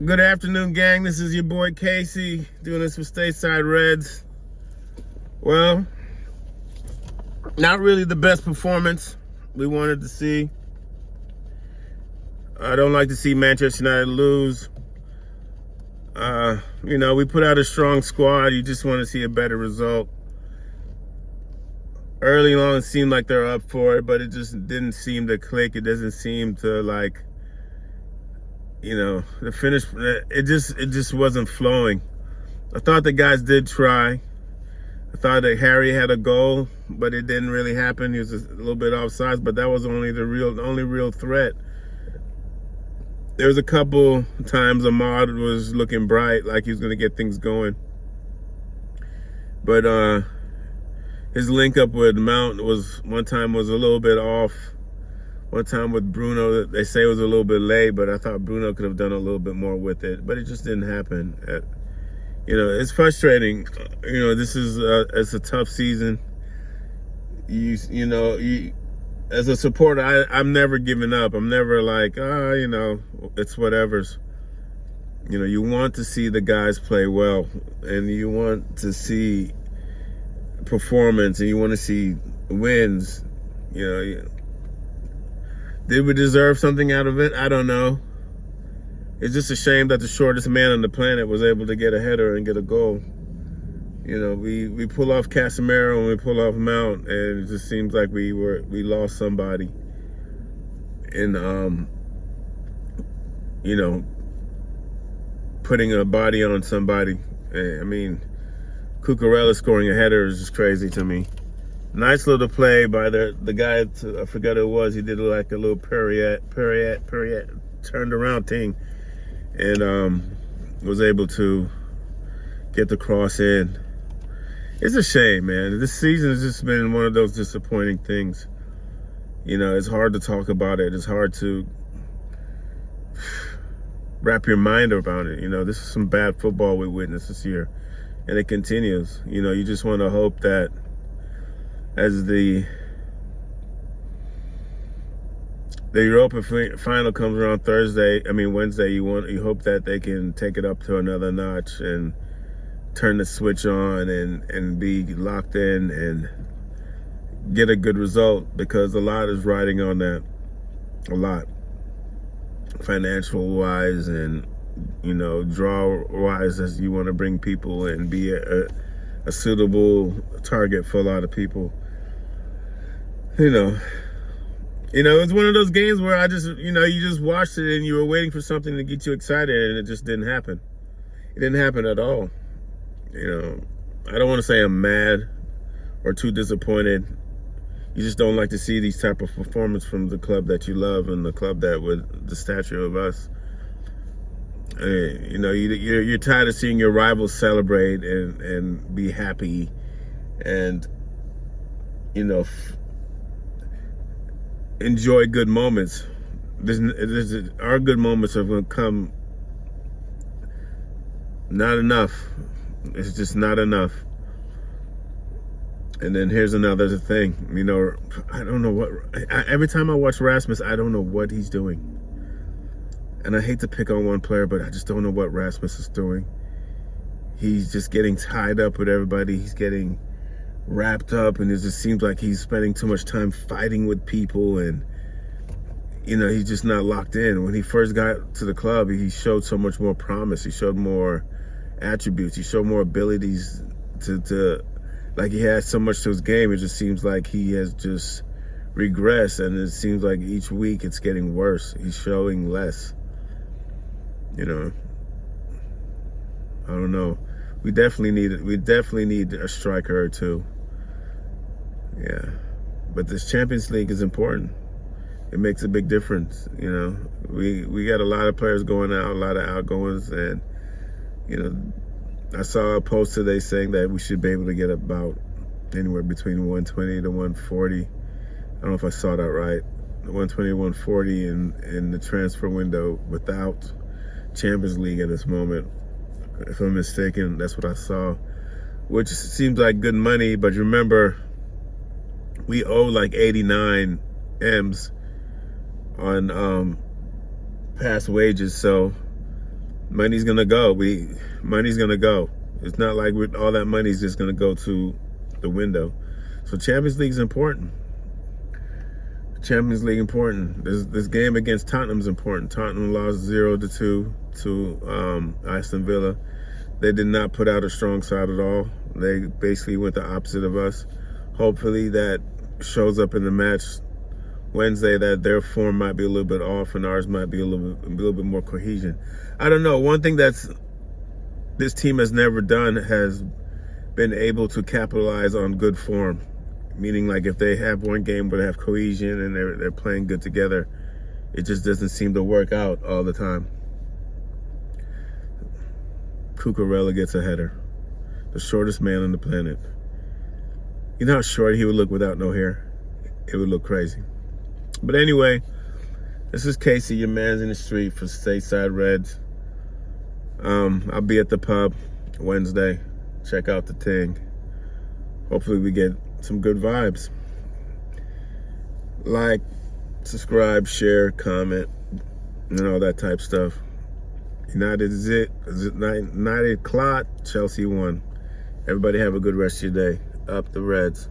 Good afternoon, gang. This is your boy Casey doing this for Stateside Reds. Well, not really the best performance we wanted to see. I don't like to see Manchester United lose. We put out a strong squad. You just want to see a better result. Early on, it seemed like they're up for it, but it just didn't seem to click. It doesn't seem to the finish. It just wasn't flowing. I thought the guys did try. I thought that Harry had a goal, but it didn't really happen. He was a little bit offside, but that was only the only real threat. There was a couple times Ahmad was looking bright, like he was going to get things going. But his link up with Mount was a little bit off. One time with Bruno, they say it was a little bit late, but I thought Bruno could have done a little bit more with it. But it just didn't happen. It's frustrating. This is it's a tough season. As a supporter, I'm never giving up. I'm never like, it's whatever's. You want to see the guys play well, and you want to see performance, and you want to see wins. Did we deserve something out of it? I don't know. It's just a shame that the shortest man on the planet was able to get a header and get a goal. We pull off Casemiro and we pull off Mount, and it just seems like we lost somebody. And putting a body on somebody. Cucurella scoring a header is just crazy to me. Nice little play by the guy. I forgot who it was. He did like a little pirouette, turned around thing, and was able to get the cross in. It's a shame, man. This season has just been one of those disappointing things. It's hard to talk about it. It's hard to wrap your mind around it. This is some bad football we witnessed this year, and it continues. You just want to hope that as the Europa final comes around Wednesday, you hope that they can take it up to another notch and turn the switch on and be locked in and get a good result, because a lot is riding on that. A lot. Financial wise and, draw wise, as you want to bring people and be a suitable target for a lot of people. It's one of those games where you just watched it and you were waiting for something to get you excited, and it just didn't happen. It didn't happen at all. I don't want to say I'm mad or too disappointed. You just don't like to see these type of performance from the club that you love and the club that with the stature of us. You're tired of seeing your rivals celebrate and be happy and, enjoy good moments. Our good moments have come. Not enough. It's just not enough. And then here's another thing. I don't know what. Every time I watch Rasmus, I don't know what he's doing. And I hate to pick on one player, but I just don't know what Rasmus is doing. He's just getting tied up with everybody. He's getting wrapped up, and it just seems like he's spending too much time fighting with people, and he's just not locked in. When he first got to the club, he showed so much more promise. He showed more attributes. He showed more abilities to like he had so much to his game. It just seems like he has just regressed, and it seems like each week it's getting worse. He's showing less. I don't know. We definitely need a striker or two. Yeah. But this Champions League is important. It makes a big difference. We got a lot of players going out, a lot of outgoings, and I saw a post today saying that we should be able to get about anywhere between 120 to 140. I don't know if I saw that right. 120 to 140 in the transfer window without Champions League at this moment. If I'm mistaken, that's what I saw, which seems like good money. But remember, we owe like 89 M's on past wages, so money's gonna go. Money's gonna go. It's not like all that money's just gonna go to the window. So Champions League's important. Champions League important. This game against Tottenham's important. Tottenham lost 0-2 to Aston Villa. They did not put out a strong side at all. They basically went the opposite of us. Hopefully that shows up in the match Wednesday, that their form might be a little bit off and ours might be a little bit more cohesion. I don't know. One thing that's this team has never done has been able to capitalize on good form. Meaning, like, if they have one game where they have cohesion and they're playing good together, it just doesn't seem to work out all the time. Cucurella gets a header. The shortest man on the planet. You know how short he would look without no hair? It would look crazy. But anyway, this is Casey, your man's in the street for Stateside Reds. I'll be at the pub Wednesday. Check out the thing. Hopefully we get some good vibes. Like, subscribe, share, comment, and all that type stuff. United is it. United Claat, Chelsea won. Everybody have a good rest of your day. Up the Reds.